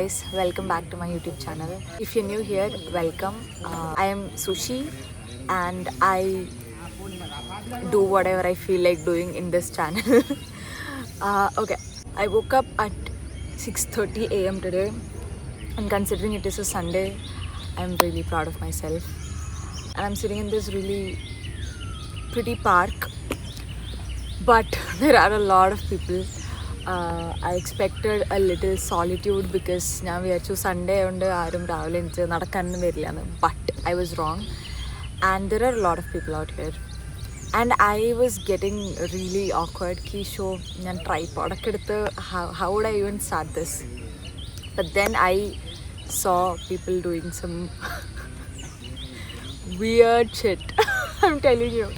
guys, welcome back to my YouTube channel. If you're new here, welcome. I am Sushi and I do whatever I feel like doing in this channel. Okay, I woke up at 6:30 a.m. today, and considering it is a Sunday, I'm really proud of myself. And I'm sitting in this really pretty park, but there are a lot of people. I expected a little solitude because ഞാൻ വിചാരിച്ചു Sunday കൊണ്ട് ആരും രാവിലെ എനിക്ക് നടക്കാനൊന്നും വരില്ല എന്ന്, but I was wrong and there are a lot of people out here and I was getting really awkward ki show ഞാൻ tripod ഒക്കെ എടുത്ത് how would I even start this, but then I saw people doing some weird shit. I'm telling you,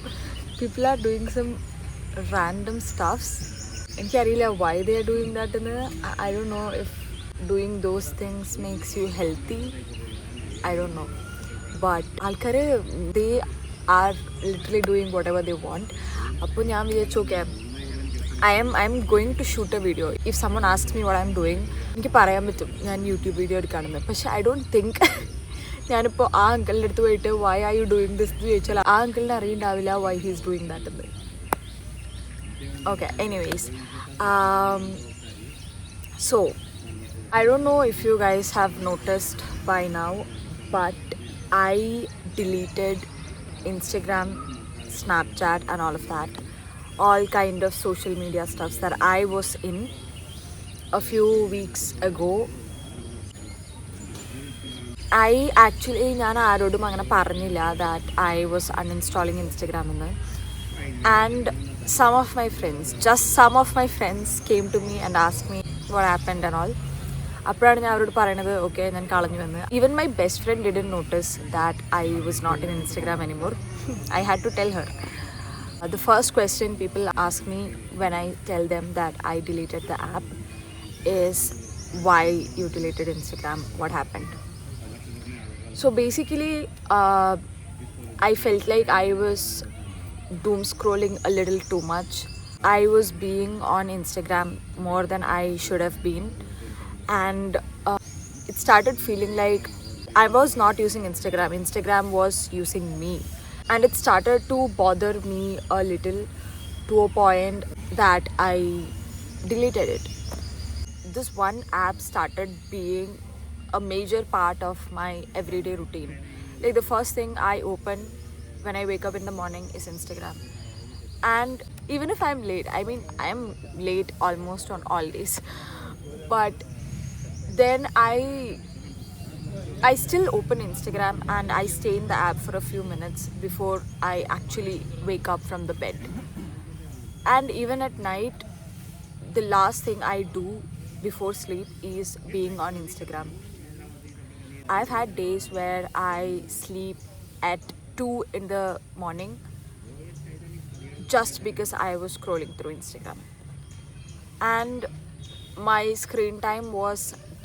people are doing some random stuffs. എനിക്കറിയില്ല why they are doing that എന്ന്. I don't know if doing those things makes you healthy. I don't know. But ആൾക്കാർ they are literally doing whatever they want. അപ്പോൾ ഞാൻ വിചാരിച്ചു okay, I'm going to shoot a video. If someone asks me what I'm doing, എനിക്ക് പറയാൻ പറ്റും ഞാൻ YouTube video എടുക്കുകയാണെന്ന്. പക്ഷേ I don't think ഞാനിപ്പോൾ ആ അങ്കിളിൻ്റെ അടുത്ത് പോയിട്ട് why are you doing this എന്ന് ചോദിച്ചാൽ ആ അങ്കിളിന് അറിയുണ്ടാവില്ല why he is doing that എന്ന്. Okay, anyways, so I don't know if you guys have noticed by now, but I deleted Instagram, Snapchat and all of that, all kind of social media stuffs that I was in a few weeks ago. I actually ഞാൻ ആരോടും അങ്ങനെ പറഞ്ഞില്ല that I was uninstalling Instagram എന്ന്. And some of my friends, just some of my friends came to me and asked me what happened and all. അപ്പോഴാണ് ഞാൻ അവരോട് പറയണത് okay ഞാൻ കളഞ്ഞു എന്ന്. Even my best friend didn't notice that I was not in Instagram anymore. I had to tell her. The first question people ask me when I tell them that I deleted the app is why you deleted Instagram, what happened. So basically I felt like I was doom scrolling a little too much. I was being on Instagram more than I should have been, and it started feeling like I was not using Instagram was using me, and it started to bother me a little to a point that I deleted it. This one app started being a major part of my everyday routine. Like the first thing I open when I wake up in the morning is Instagram. And even if I'm late, I mean I'm late almost on all days, but then I still open Instagram and I stay in the app for a few minutes before I actually wake up from the bed. And even at night, the last thing I do before sleep is being on Instagram. I've had days where I sleep at 2 in the morning just because I was scrolling through Instagram, and my screen time was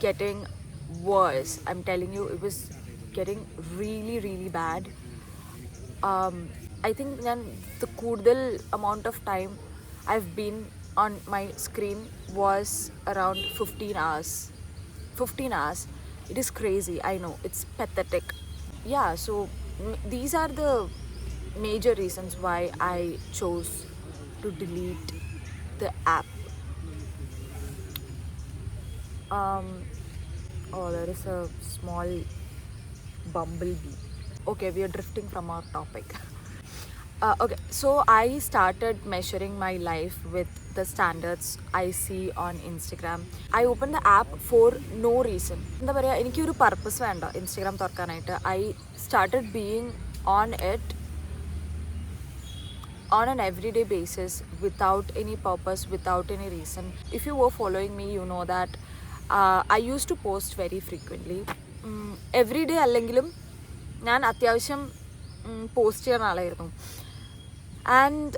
getting worse. I'm telling you, it was getting really really bad. I think the kudal amount of time I've been on my screen was around 15 hours. 15 hours. It is crazy, I know, it's pathetic. Yeah, so these are the major reasons why I chose to delete the app. Oh, there is a small bumblebee. Okay, we are drifting from our topic. Okay, so I started measuring my life with the standards I see on Instagram. I opened the app for no reason. എന്താ പറയുക, എനിക്കൊരു purpose വേണ്ട Instagram തുറക്കാനായിട്ട്. I started being on it on an everyday basis without any purpose, without any reason. If you were following me, you know that I used to post very frequently. Every day അല്ലെങ്കിലും ഞാൻ അത്യാവശ്യം post ചെയ്യുന്ന ആളായിരുന്നു. And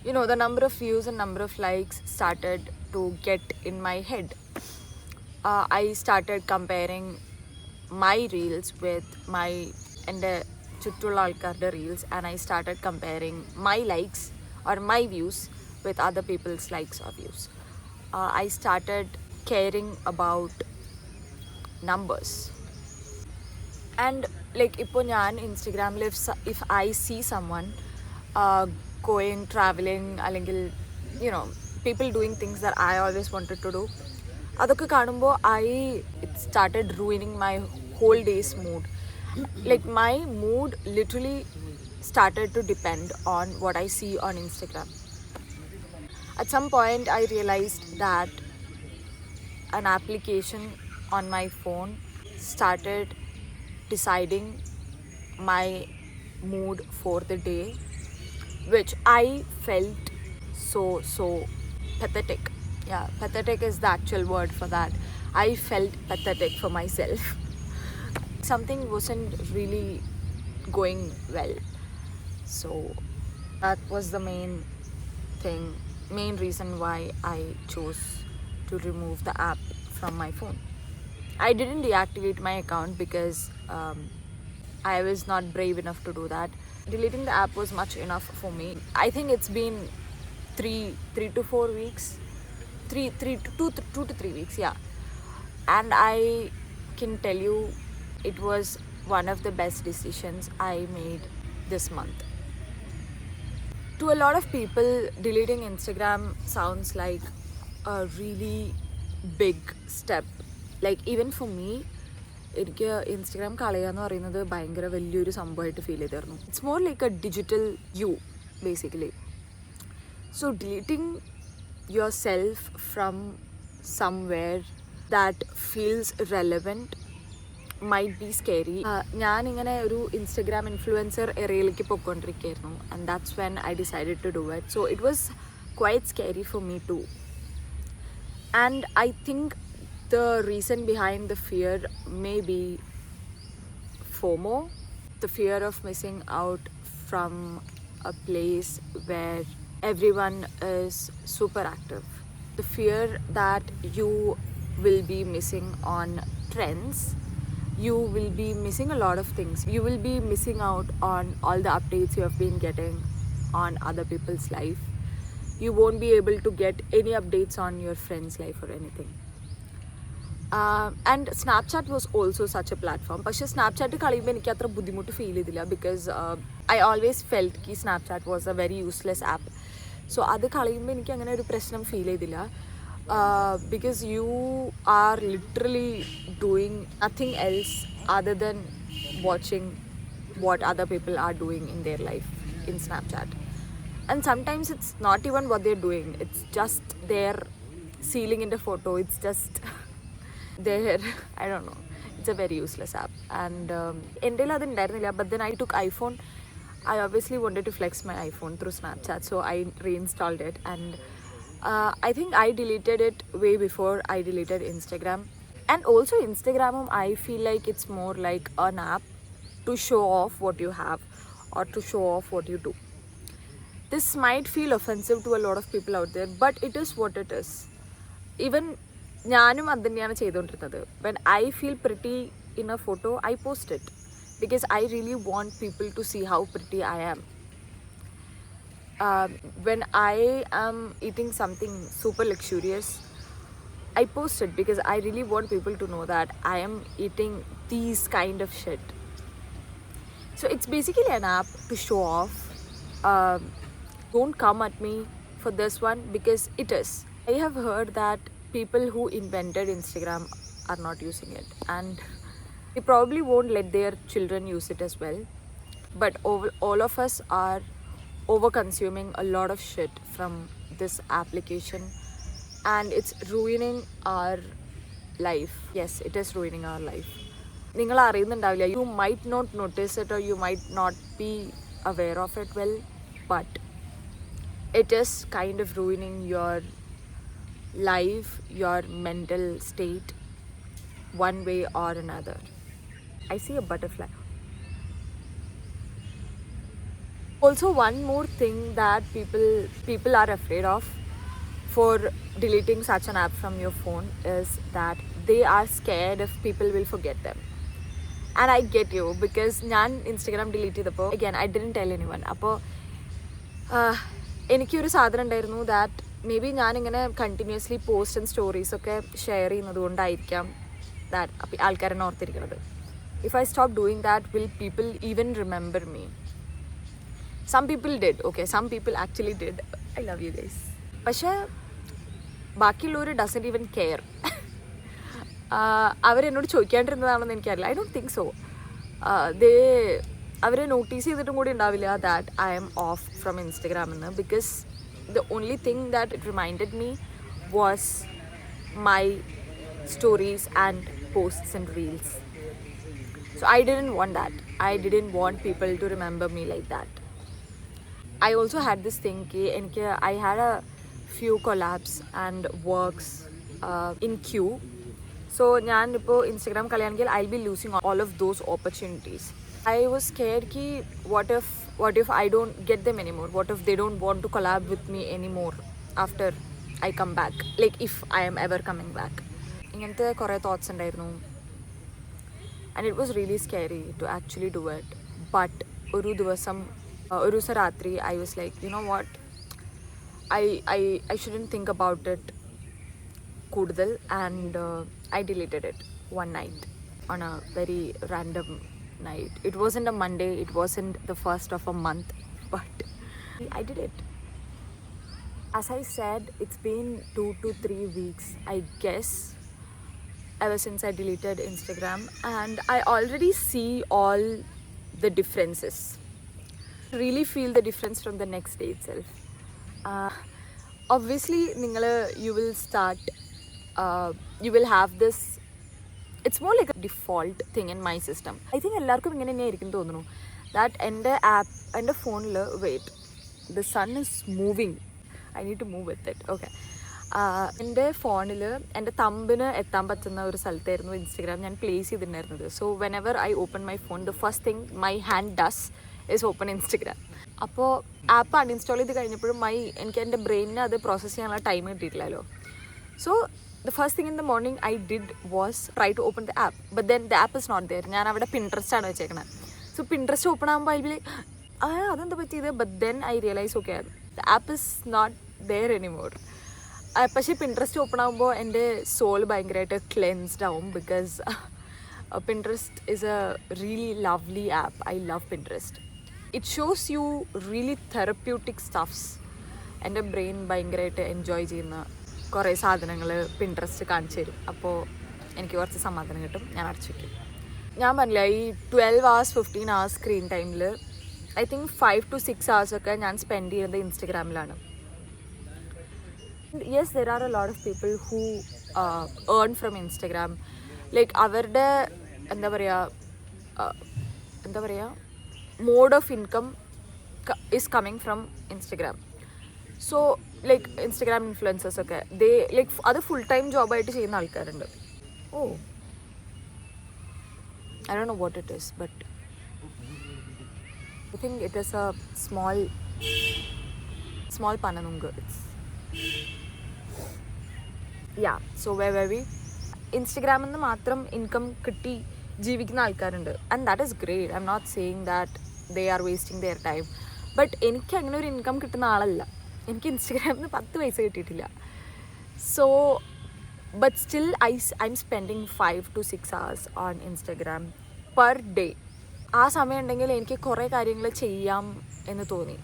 you know, the number of views and number of likes started to get in my head. I started comparing my reels with my എൻ്റെ ചുറ്റുള്ള ആൾക്കാരുടെ reels, and I started comparing my likes or my views with other people's likes or views. I started caring about numbers. And like ഇപ്പോൾ ഞാൻ ഇൻസ്റ്റഗ്രാമിൽ if I see someone going traveling അല്ലെങ്കിൽ people doing things that I always wanted to do, അതൊക്കെ കാണുമ്പോൾ it started ruining my whole day's mood. Like my mood literally started to depend on what I see on Instagram. At some point I realized that an application on my phone started deciding my mood for the day, which I felt so pathetic. Yeah, pathetic is the actual word for that. I felt pathetic for myself. Something wasn't really going well. So that was the main reason why I chose to remove the app from my phone. I didn't deactivate my account because I was not brave enough to do that. Deleting the app was much enough for me. I think it's been 3 to 4 weeks. 2 to 3 weeks, yeah. And I can tell you it was one of the best decisions I made this month. To a lot of people, deleting Instagram sounds like a really big step. Like even for me, എനിക്ക് Instagram കളയാന്ന് പറയുന്നത് ഭയങ്കര വലിയൊരു സംഭവമായിട്ട് feel ചെയ്തിരുന്നു. It's more like a digital you basically. So deleting yourself from somewhere that feels relevant might be scary. ഞാനിങ്ങനെ ഒരു Instagram influencer ഏരിയയിലേക്ക് പോയിക്കൊണ്ടിരിക്കുകയായിരുന്നു. And that's when I decided to do it. So it was quite scary for me too. And I think the reason behind the fear may be FOMO, the fear of missing out from a place where everyone is super active. The fear that you will be missing on trends, you will be missing a lot of things. You will be missing out on all the updates you have been getting on other people's life. You won't be able to get any updates on your friend's life or anything. And Snapchat was also such a platform. പക്ഷേ Snapchat കളയുമ്പോൾ എനിക്ക് അത്ര ബുദ്ധിമുട്ട് feel ചെയ്തില്ല because I always felt Ki Snapchat was A very useless app. So അത് കളയുമ്പോൾ എനിക്ക് അങ്ങനെ ഒരു പ്രശ്നം ഫീൽ ചെയ്തില്ല because you are literally doing nothing else other than watching what other people are doing in their life in Snapchat. And sometimes it's not even what they're doing, it's just their sealing in the photo, it's just there. I don't know, it's a very useless app. And but then I took iPhone. I obviously wanted to flex my iPhone through Snapchat, so I reinstalled it. And I think I deleted it way before I deleted Instagram. And also Instagram, I feel like it's more like an app to show off what you have or to show off what you do. This might feel offensive to a lot of people out there, but it is what it is. Even ഞാനും അത് തന്നെയാണ് ചെയ്തുകൊണ്ടിരുന്നത്. When I feel pretty in a photo, I post it because I really want people to see how pretty I am. When I am eating something super luxurious, I post it because I really want people to know that I am eating these kind of shit. So it's basically an app to show off. Don't come at me for this one because it is. I have heard that people who invented Instagram are not using it, and they probably won't let their children use it as well. But all of us are over consuming a lot of shit from this application, and it's ruining our life. Yes, it is ruining our life. നിങ്ങൾ അറിയുന്നുണ്ടാവില്ല, you might not notice it or you might not be aware of it well, but it is kind of ruining your life, your mental state, one way or another. I see a butterfly. Also, one more thing that people are afraid of for deleting such an app from your phone is that they are scared if people will forget them. And I get you, because ഞാൻ Instagram delete ചെയ്തപ്പോൾ again I didn't tell anyone. അപ്പോൾ എനിക്കൊരു സാധനം ഉണ്ടായിരുന്നു that maybe ഞാനിങ്ങനെ continuously post and സ്റ്റോറീസൊക്കെ share ചെയ്യുന്നത് കൊണ്ടായിരിക്കാം ദാറ്റ് ആൾക്കാരെന്നെ ഓർത്തിരിക്കുന്നത്. If I stop doing that will people even remember me? Some people did, okay, some people actually did. I love you guys. പക്ഷേ ബാക്കിയുള്ളവർ ഡസൻറ്റ് ഈവൻ കെയർ. അവരെന്നോട് ചോദിക്കാണ്ടിരുന്നതാണെന്ന് എനിക്കറിയില്ല. I don't think so. അവർ നോട്ടീസ് ചെയ്തിട്ടും കൂടി ഉണ്ടാവില്ല that I am off from ഇൻസ്റ്റഗ്രാമിൽ നിന്ന്. Because the only thing that it reminded me was my stories and posts and reels. So I didn't want that. I didn't want people to remember me like that. I also had this thing I had a few collabs and works in queue. So ഞാൻ ഇപ്പോൾ Instagram കളിയാണെങ്കിൽ I'll be losing all of those opportunities. I was scared what if I don't get them anymore? What if they don't want to collab with me anymore after I come back? Like if I am ever coming back. ഇങ്ങനത്തെ കുറേ thoughts ഉണ്ടായിരുന്നു. And it was really scary to actually do it. But ഒരു ദിവസം രാത്രി I was like, you know what? I shouldn't think about it കൂടുതൽ. And I deleted it one night on a very random night. It wasn't a Monday, it wasn't the first of a month, but I did it. As I said, it's been 2 to 3 weeks, I guess, ever since I deleted Instagram, and I already see all the differences. Really feel the difference from the next day itself. Obviously you will have this. It's more like a default thing in my system. I think എല്ലാവർക്കും ഇങ്ങനെ തന്നെയായിരിക്കും തോന്നുന്നു. That എൻ്റെ ഫോണിൽ wait, the sun is moving, I need to move with it. Okay, എൻ്റെ ഫോണിൽ എൻ്റെ തമ്പിന് എത്താൻ പറ്റുന്ന ഒരു സ്ഥലത്തായിരുന്നു ഇൻസ്റ്റഗ്രാം ഞാൻ പ്ലേസ് ചെയ്തിട്ടുണ്ടായിരുന്നത്. So whenever I open my phone, the first thing my hand does is open Instagram. അപ്പോൾ ആപ്പ് അൺഇൻസ്റ്റാൾ ചെയ്ത് കഴിഞ്ഞപ്പോഴും എനിക്ക് എൻ്റെ ബ്രെയിനിന് അത് പ്രോസസ്സ് ചെയ്യാനുള്ള ടൈം കിട്ടിയിട്ടില്ലല്ലോ. So the first thing in the morning I did was try to open the app, but then the app is not there. ഞാൻ അവിടെ Pinterest ആണ് വെച്ചേക്കണത്. സോ Pinterest ഓപ്പൺ ആകുമ്പോൾ I'll be like, അതെന്താ പറ്റിയത്? But then I realize, okay, the app is not there anymore. പക്ഷേ Pinterest open ആകുമ്പോൾ എൻ്റെ soul ഭയങ്കരമായിട്ട് ക്ലെൻസ്ഡ് ആവും. Because Pinterest is a really lovely app. I love Pinterest. It shows you really therapeutic stuffs. എൻ്റെ brain ഭയങ്കരമായിട്ട് enjoy ചെയ്യുന്ന കുറേ സാധനങ്ങൾ പിൻട്രസ്റ്റ് കാണിച്ചു തരും. അപ്പോൾ എനിക്ക് കുറച്ച് സമാധാനം കിട്ടും. ഞാൻ അടച്ചു വയ്ക്കും. ഞാൻ പറഞ്ഞില്ല, ഈ 12 hours 15 hours സ്ക്രീൻ ടൈമിൽ ഐ തിങ്ക് 5 to 6 hours ഒക്കെ ഞാൻ സ്പെൻഡ് ചെയ്യുന്നത് ഇൻസ്റ്റഗ്രാമിലാണ്. Yes, there are a lot of people who earn from Instagram. Like അവരുടെ എന്താ പറയുക mode of income is coming from Instagram. So like Instagram influencers ഒക്കെ അത് ഫുൾ ടൈം ജോബായിട്ട് ചെയ്യുന്ന ആൾക്കാരുണ്ട്. Oh, I don't know what it is, but I think it is a small phenomenon. So where we ഇൻസ്റ്റഗ്രാമിൽ നിന്ന് മാത്രം income കിട്ടി ജീവിക്കുന്ന ആൾക്കാരുണ്ട്. And that is great. I am not saying that they are wasting their time. But എനിക്ക് അങ്ങനെ ഒരു income കിട്ടുന്ന ആളല്ല. എനിക്ക് ഇൻസ്റ്റഗ്രാമിൽ നിന്ന് 10 പൈസ കിട്ടിയിട്ടില്ല. So but still I am spending 5 to 6 hours on Instagram per day. ആ സമയം ഉണ്ടെങ്കിൽ എനിക്ക് കുറേ കാര്യങ്ങൾ ചെയ്യാം എന്ന് തോന്നി.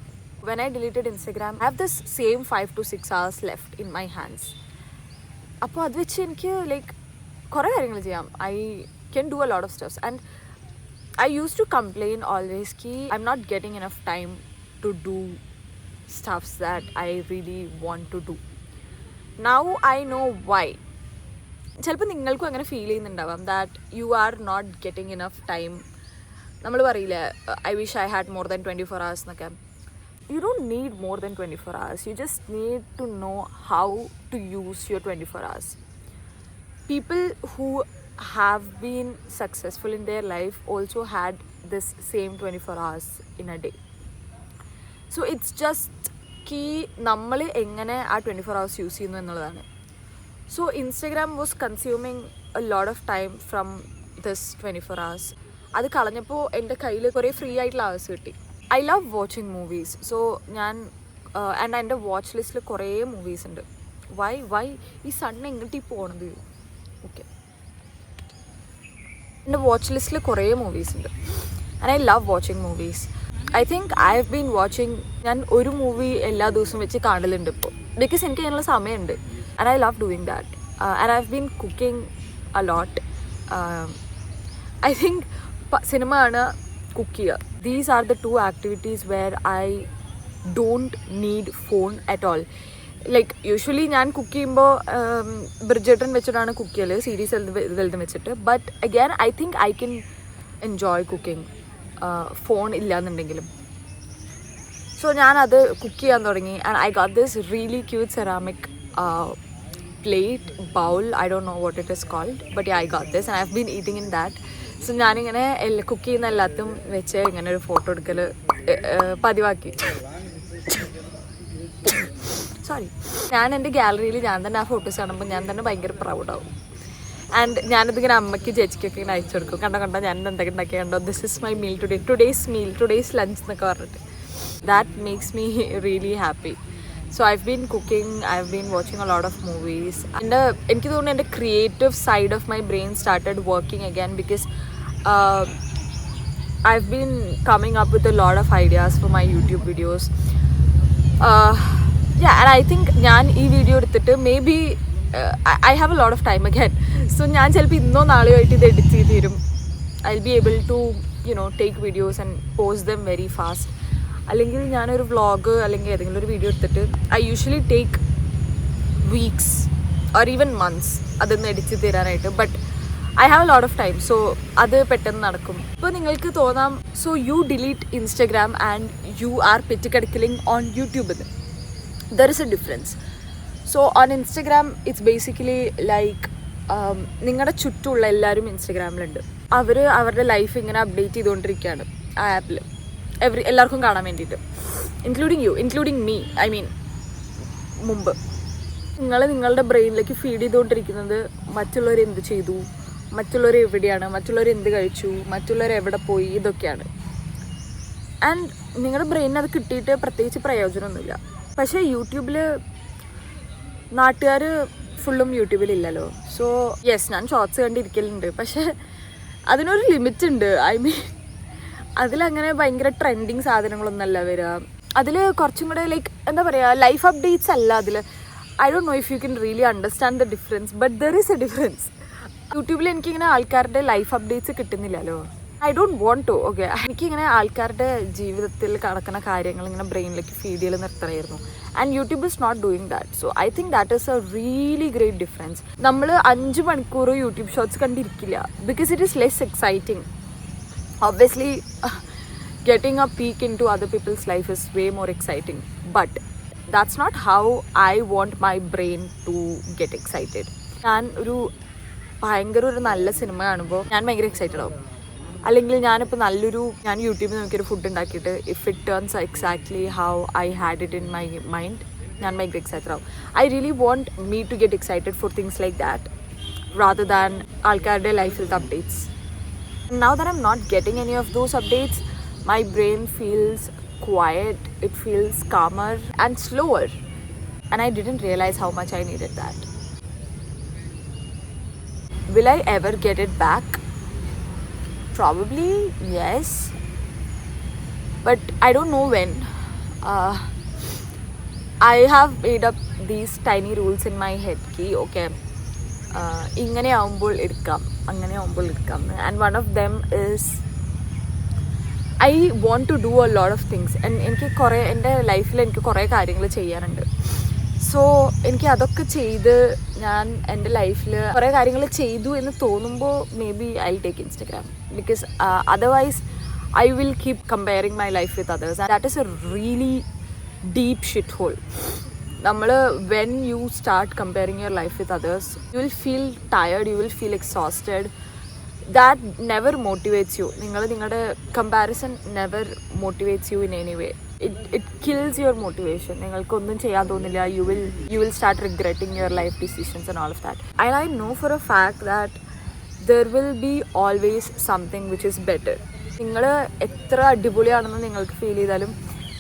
When I deleted Instagram I have this same 5 to 6 hours left in my hands. അപ്പോൾ അത് വെച്ച് എനിക്ക് ലൈക്ക് കുറേ കാര്യങ്ങൾ ചെയ്യാം. I can do a lot of stuffs. And I use to complain always I am not getting enough time to do stuffs that I really want to do. Now I know why. ചിലപ്പോൾ നിങ്ങൾക്കും അങ്ങനെ feel ചെയ്യുന്നുണ്ടാവാം that you are not getting enough time. നമ്മൾ പറയില്ലേ, I wish I had more than 24 hours എന്നൊക്കെ. You don't need more than 24 hours. You just need to know how to use your 24 hours. People who have been successful in their life also had this same 24 hours in a day. So it's just നമ്മൾ എങ്ങനെ ആ 24 hours use ചെയ്യുന്നു എന്നുള്ളതാണ്. So Instagram was consuming A lot of time from this 24 hours. അത് കളഞ്ഞപ്പോൾ എൻ്റെ കയ്യിൽ കുറേ free ആയിട്ടുള്ള hours കിട്ടി. I love watching movies. So ഞാൻ ആൻഡ് എൻ്റെ വാച്ച് ലിസ്റ്റിൽ കുറേ മൂവീസ് ഉണ്ട്. വൈ ഈ സണ്ണ് എങ്ങോട്ട് പോകണത്? ഓക്കെ, എൻ്റെ വാച്ച് ലിസ്റ്റിൽ കുറേ മൂവീസ് ഉണ്ട് and I love watching movies. I think I have been watching, ഞാൻ ഒരു മൂവി എല്ലാ ദിവസവും വെച്ച് കാണലുണ്ട് ഇപ്പോൾ, ബിക്കോസ് എനിക്ക് അതിനുള്ള സമയമുണ്ട് and I love doing that. And I have been cooking a lot. I think സിനിമ ആണ്, കുക്ക് ചെയ്യുക. These are the 2 activities where I don't need phone at all. Like usually ഞാൻ കുക്ക് ചെയ്യുമ്പോൾ ബ്രിഡ്ജറ്റൺ വെച്ചിട്ടാണ് cook ചെയ്യൽ, series വലുതും വെച്ചിട്ട്. But again I think I can enjoy cooking phone ഇല്ലാന്നുണ്ടെങ്കിലും. സോ ഞാനത് കുക്ക് ചെയ്യാൻ തുടങ്ങി and I got this really cute ceramic plate, bowl, I don't know what it is called, but yeah, I got this and I've been eating in that. So ഞാനിങ്ങനെ cook ചെയ്യുന്ന എല്ലാത്തും വെച്ച് ഇങ്ങനെ ഒരു photo എടുക്കൽ പതിവാക്കി. Sorry, ഞാൻ എൻ്റെ ഗാലറിയിൽ ഞാൻ തന്നെ ആ ഫോട്ടോസ് കാണുമ്പോൾ ഞാൻ തന്നെ ഭയങ്കര പ്രൗഡാവും. ആൻഡ് ഞാനതിങ്ങനെ അമ്മയ്ക്ക് ചേച്ചിക്കൊക്കെ ഇങ്ങനെ അയച്ചു കൊടുക്കും. കണ്ടോ ഞാൻ എന്തൊക്കെ ഉണ്ടാക്കി, കണ്ടോ this is my meal today, today's lunch എന്നൊക്കെ പറഞ്ഞിട്ട്. That makes me really happy. So I've been cooking, I've been watching a lot of movies. And എനിക്ക് തോന്നുന്നു എൻ്റെ creative side of my brain started working again because I've been coming up with a lot of ideas for my YouTube videos. Yeah, and I think ഞാൻ ഈ video എടുത്തിട്ട് maybe I have a lot of time again. So ഞാൻ ചിലപ്പോൾ ഇന്നോ നാളെയോ ആയിട്ട് ഇത് edit ചെയ്ത് തരും. I'll be able to, you know, take videos and post them very fast. അല്ലെങ്കിൽ ഞാനൊരു വ്ളോഗ് അല്ലെങ്കിൽ ഏതെങ്കിലും ഒരു വീഡിയോ എടുത്തിട്ട് I usually take weeks or even months അതൊന്ന് എഡിറ്റ് തരാനായിട്ട്. But I have a lot of time, so അത് പെട്ടെന്ന് നടക്കും. ഇപ്പോൾ നിങ്ങൾക്ക് തോന്നാം, so you delete Instagram and you are പെറ്റിക്കടിക്കലിംഗ് on YouTube. There is a difference. So on Instagram it's basically like നിങ്ങളുടെ ചുറ്റുമുള്ള എല്ലാവരും ഇൻസ്റ്റഗ്രാമിലുണ്ട്. അവരുടെ ലൈഫ് ഇങ്ങനെ അപ്ഡേറ്റ് ചെയ്തുകൊണ്ടിരിക്കുകയാണ് ആ ആപ്പിൽ, എല്ലാവർക്കും കാണാൻ വേണ്ടിയിട്ട്, ഇൻക്ലൂഡിങ് മീ. ഐ മീൻ മുമ്പ് നിങ്ങളുടെ ബ്രെയിനിലേക്ക് ഫീഡ് ചെയ്തുകൊണ്ടിരിക്കുന്നത് മറ്റുള്ളവർ എന്ത് ചെയ്തു, മറ്റുള്ളവർ എവിടെയാണ്, മറ്റുള്ളവർ എന്ത് കഴിച്ചു, മറ്റുള്ളവർ എവിടെ പോയി, ഇതൊക്കെയാണ്. ആൻഡ് നിങ്ങളുടെ ബ്രെയിനിന് അത് കിട്ടിയിട്ട് പ്രത്യേകിച്ച് പ്രയോജനമൊന്നുമില്ല. പക്ഷേ യൂട്യൂബിൽ നാട്ടുകാർ ഫുള്ളും യൂട്യൂബിലില്ലല്ലോ. സോ യെസ്, ഞാൻ ഷോർട്സ് കണ്ടിരിക്കലുണ്ട്, പക്ഷേ അതിനൊരു ലിമിറ്റ് ഉണ്ട്. ഐ മീൻ അതിലങ്ങനെ ഭയങ്കര ട്രെൻഡിങ് സാധനങ്ങളൊന്നുമല്ല വരിക. അതിൽ കുറച്ചും കൂടെ ലൈക്ക് എന്താ പറയുക, ലൈഫ് അപ്ഡേറ്റ്സ് അല്ല അതിൽ. I don't know if you can really understand the difference, but there is a difference. യൂട്യൂബിൽ എനിക്കിങ്ങനെ ആൾക്കാരുടെ ലൈഫ് അപ്ഡേറ്റ്സ് കിട്ടുന്നില്ലല്ലോ. I don't want to. Okay, എനിക്കിങ്ങനെ ആൾക്കാരുടെ ജീവിതത്തിൽ നടക്കുന്ന കാര്യങ്ങൾ ഇങ്ങനെ ബ്രെയിനിലേക്ക് ഫീഡ് ചെയ്ത് നിർത്തണമായിരുന്നു. And YouTube is not doing that. So I think that is a really great difference. നമ്മൾ 5 മണിക്കൂർ യൂട്യൂബ് ഷോർട്സ് കണ്ടിരിക്കില്ല, because it is less exciting. Obviously, getting a peek into other people's life is way more exciting, but that's not how I want my brain to get excited. ഞാൻ ഒരു നല്ല cinema കാണുമ്പോൾ ഞാൻ ഭയങ്കര excited ആവും. അല്ലെങ്കിൽ ഞാൻ യൂട്യൂബിൽ നോക്കിയൊരു ഫുഡ് ഉണ്ടാക്കിയിട്ട് if it turns exactly how I had it in my mind, ഞാൻ ഭയങ്കര എക്സൈറ്റഡ് ആവും. I really want me to get excited for things like that rather than ആൾക്കാരുടെ ലൈഫിൽ updates. Now that I'm not getting any of those updates, my brain feels quiet, it feels calmer and slower, and I didn't realize how much I needed that. Will I ever get it back? Probably yes, but I don't know when. I have made up these tiny rules in my head ki okay, ഇങ്ങനെ ആവുമ്പോൾ എടുക്കാം, അങ്ങനെ ആവുമ്പോൾ എടുക്കാം. And one of them is I want to do a lot of things. എൻ്റെ ലൈഫിൽ എനിക്ക് കുറേ കാര്യങ്ങൾ ചെയ്യാനുണ്ട്. സോ എനിക്ക് അതൊക്കെ ചെയ്ത് ഞാൻ എൻ്റെ ലൈഫിൽ കുറേ കാര്യങ്ങൾ ചെയ്തു എന്ന് തോന്നുമ്പോൾ maybe I take Instagram, because otherwise I will keep comparing my life with others. That is a really deep shit hole. When you start comparing your life with others, you will feel tired, you will feel exhausted. That never motivates you. നിങ്ങളുടെ comparison never motivates you in any way. It kills your motivation. നിങ്ങൾക്കൊന്നും ചെയ്യാൻ തോന്നില്ല. You will start regretting your life decisions and all of that. And I know for a fact that there will be always something which is better. നിങ്ങൾ എത്ര അടിപൊളിയാണെന്ന് നിങ്ങൾക്ക് feel ചെയ്താലും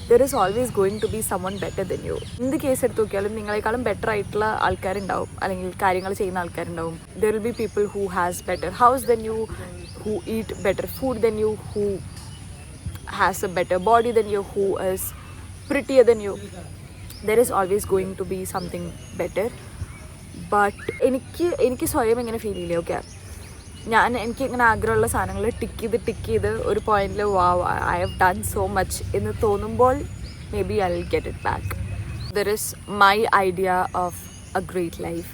there is always going to be someone better than you. In the case എടുത്ത് നോക്കിയാലും നിങ്ങളെക്കാളും better ആയിട്ടുള്ള ആൾക്കാരുണ്ടാവും, അല്ലെങ്കിൽ കാര്യങ്ങൾ ചെയ്യുന്ന ആൾക്കാരുണ്ടാവും. There will be people who has better house than you, who eat better food than you, who has a better body than you, who is prettier than you. There is always going to be something better. But എനിക്ക് സ്വയം എങ്ങനെ feel ചെയ്യില്ലേ, okay എനിക്ക് ഇങ്ങനെ ആഗ്രഹമുള്ള സാധനങ്ങൾ tick ചെയ്ത് ഒരു പോയിന്റിൽ വാവ് I have done so much എന്ന് തോന്നുമ്പോൾ maybe I will get it back. There is my idea of A great life.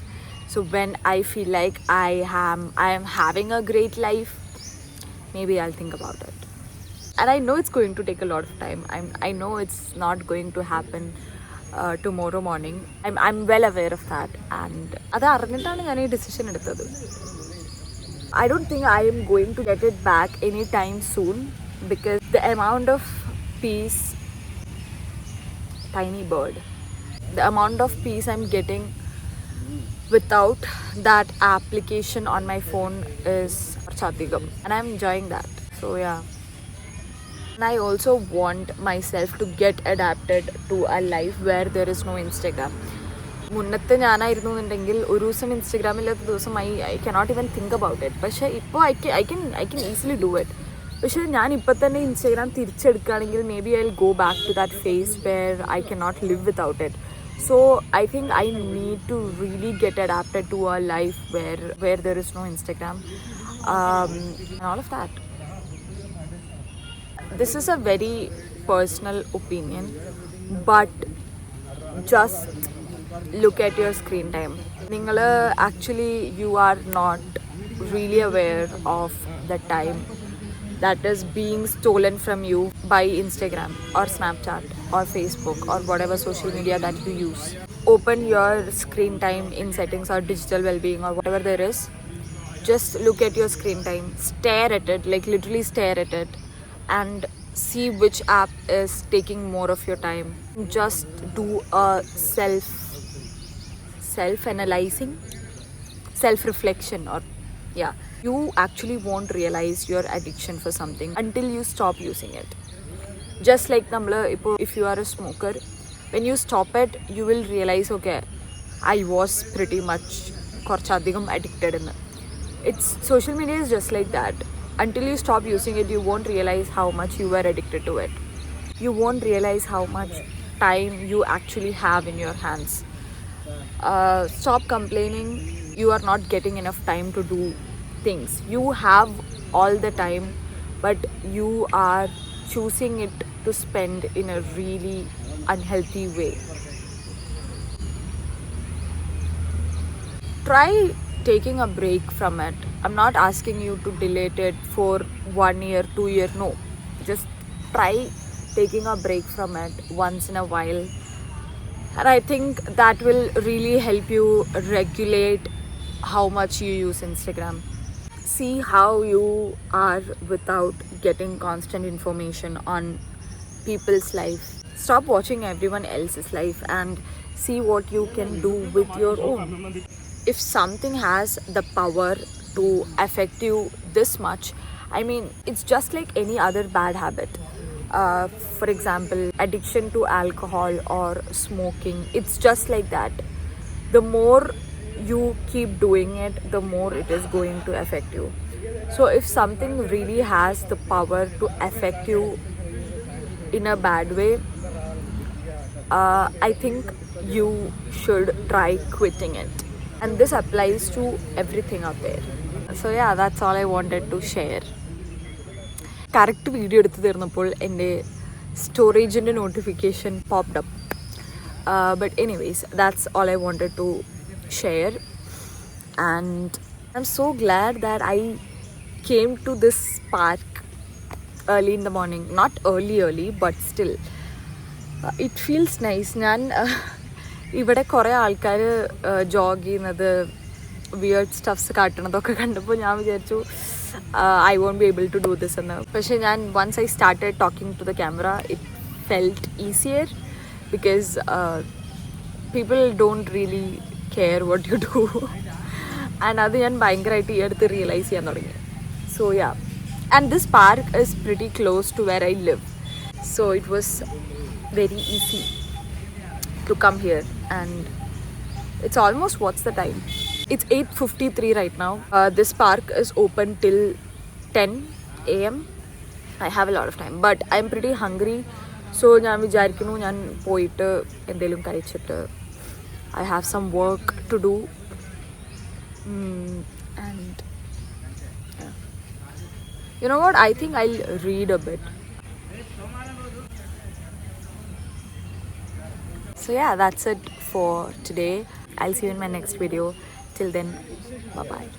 So when I feel like I am having a great life, maybe I'll think about it. And I know it's going to take a lot of time. I know it's not going to happen tomorrow morning. I'm well aware of that. And അത് അറിഞ്ഞിട്ടാണ് ഞാൻ ഈ decision എടുത്തത്. I don't think I am going to get it back anytime soon, because the amount of peace, tiny bird, the amount of peace I'm getting without that application on my phone is chatigam, and I'm enjoying that. So yeah, and I also want myself to get adapted to a life where there is no Instagram. മുന്നത്തെ ഞാനായിരുന്നു എന്നുണ്ടെങ്കിൽ ഒരു ദിവസം ഇൻസ്റ്റഗ്രാമില്ലാത്ത ദിവസം I cannot even think about it. പക്ഷേ ഇപ്പോൾ I can easily do it. പക്ഷേ ഞാൻ ഇപ്പം തന്നെ ഇൻസ്റ്റഗ്രാം തിരിച്ചെടുക്കുകയാണെങ്കിൽ maybe I will go back to that phase where I can not live without it. So I think I need to really get adapted to a life where there is no Instagram, and all of that. This is a very personal opinion, but just look at your screen time. Actually you are not really aware of the time that is being stolen from you by Instagram or Snapchat or Facebook or whatever social media that you use. Open your screen time in settings or digital well-being or whatever there is. Just look at your screen time, stare at it, like literally stare at it, and see which app is taking more of your time. Just do a self-analyzing, self-reflection, or yeah, you actually won't realize your addiction for something until you stop using it. Just like if you are a smoker, when you stop it, you will realize, okay, I was pretty much addicted in it. It's social media is just like that. Until you stop using it, you won't realize how much you were addicted to it. You won't realize how much time you actually have in your hands. Stop complaining you are not getting enough time to do things. You have all the time, but you are choosing it to spend in a really unhealthy way. Try taking a break from it. I'm not asking you to delete it for 1 year, 2 years. No, just try taking a break from it once in a while, and I think that will really help you regulate how much you use Instagram. See how you are without getting constant information on people's life. Stop watching everyone else's life and see what you can do with your own. If something has the power to affect you this much, I mean, it's just like any other bad habit. For example, addiction to alcohol or smoking, it's just like that. The more you keep doing it, the more it is going to affect you. So if something really has the power to affect you in a bad way, I think you should try quitting it. And this applies to everything out there. So yeah, that's all I wanted to share. Correct video എടുത്ത് തീർന്നപ്പോൾ എൻ്റെ സ്റ്റോറേജിൻ്റെ notification popped up. But anyways, that's all I wanted to share. And I am so glad that I came to this park early in the morning. Not early, but still it feels nice. ഞാൻ ഇവിടെ കുറേ ആൾക്കാർ ജോഗ് ചെയ്യുന്നത്, weird stuffs കാട്ടണതൊക്കെ കണ്ടപ്പോൾ ഞാൻ വിചാരിച്ചു I won't be able to do this എന്ന്. പക്ഷേ ഞാൻ once I started talking to the camera, it felt easier because people don't really care what you do. And അത് ഞാൻ ഭയങ്കരമായിട്ട് ഈ അടുത്ത് റിയലൈസ് ചെയ്യാൻ തുടങ്ങി. So yeah, and this park is pretty close to where I live, so it was very easy to come here. And it's almost, what's the time? It's 8:53 right now. This park is open till 10 a.m. I have a lot of time, but I'm pretty hungry. So ഞാൻ വിചാരിക്കുന്നു ഞാൻ പോയിട്ട് എന്തെങ്കിലും കഴിച്ചിട്ട് I have some work to do. And yeah. You know what? I think I'll read a bit. So yeah, that's it for today. I'll see you in my next video. Till then, bye bye.